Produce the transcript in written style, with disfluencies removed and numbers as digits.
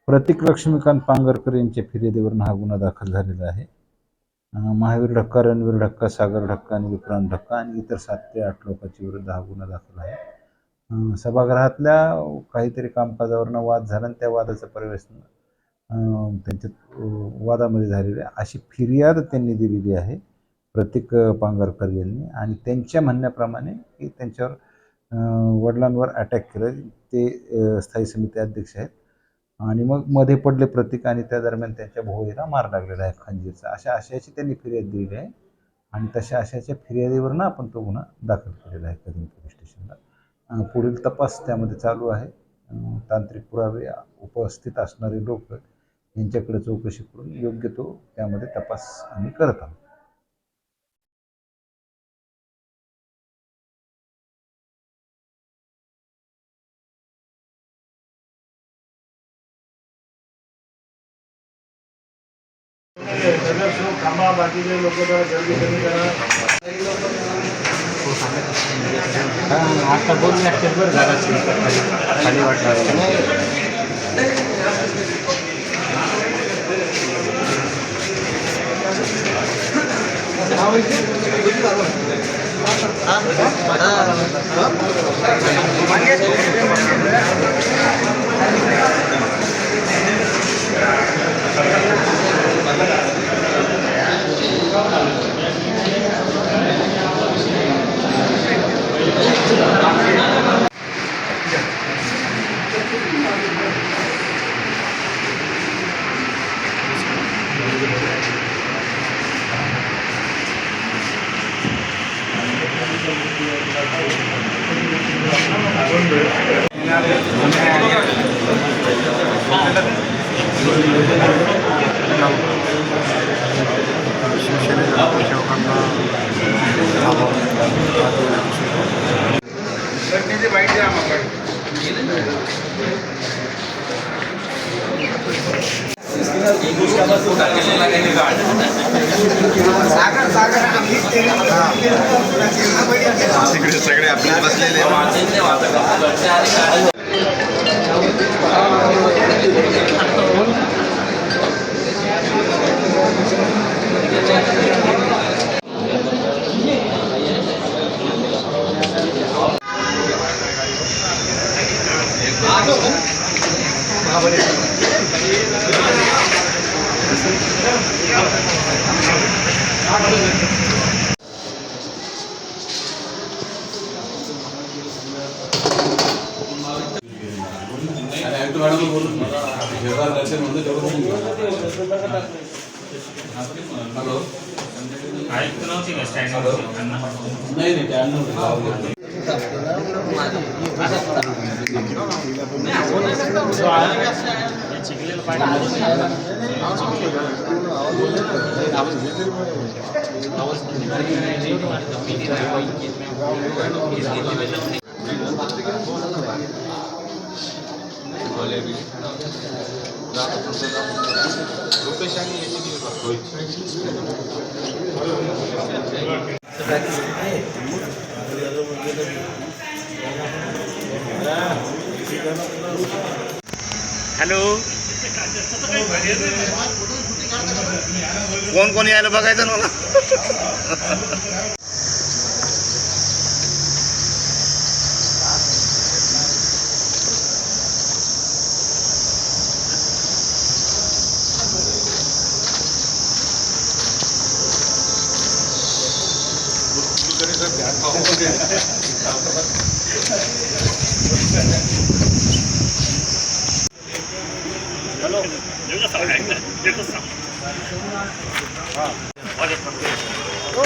प्रतीक लक्ष्मीकांत पांगरकर यांच्या फिर्यादीवरून हा गुन्हा दाखल झालेला आहे. महावीर ढक्का, रणवीर ढक्का, सागर ढक्का आणि विक्रांत ढक्का आणि इतर 7 ते 8 लोकांच्या विरुद्ध हा गुन्हा दाखल आहे. सभागृहातल्या काहीतरी कामकाजावरनं वाद झाला आणि त्या वादाचा परिवेशन त्यांच्या वादामध्ये झालेली आहे अशी फिर्याद त्यांनी दिलेली आहे प्रतीक पांगरकर यांनी. आणि त्यांच्या म्हणण्याप्रमाणे की त्यांच्यावर वडिलांवर अटॅक केलं. ते स्थायी समिती अध्यक्ष आहेत आणि मग मध्ये पडले प्रतीक आणि त्या दरम्यान त्यांच्या भोवतीला मार लागलेला आहे खंजीरचा, अशा आशयाची त्यांनी फिर्याद दिलेली आहे. आणि तशा आशयाच्या फिर्यादीवरनं आपण तो गुन्हा दाखल केलेला आहे कदम पोलीस स्टेशनला. पुढील तपास त्यामध्ये चालू आहे. तांत्रिक पुरावे, उपस्थित असणारे लोक यांच्याकडे चौकशी करून योग्य तो त्यामध्ये तपास आम्ही करत आहोत. बाकीचे लोक जरा जल्दी कमी करा. आता बोलले असते बरं झाला खाली वाटलं. सगळे आपले बसलेले हॅलो हॅलो, कोण कोण यायला बघायचं ना मला. हो,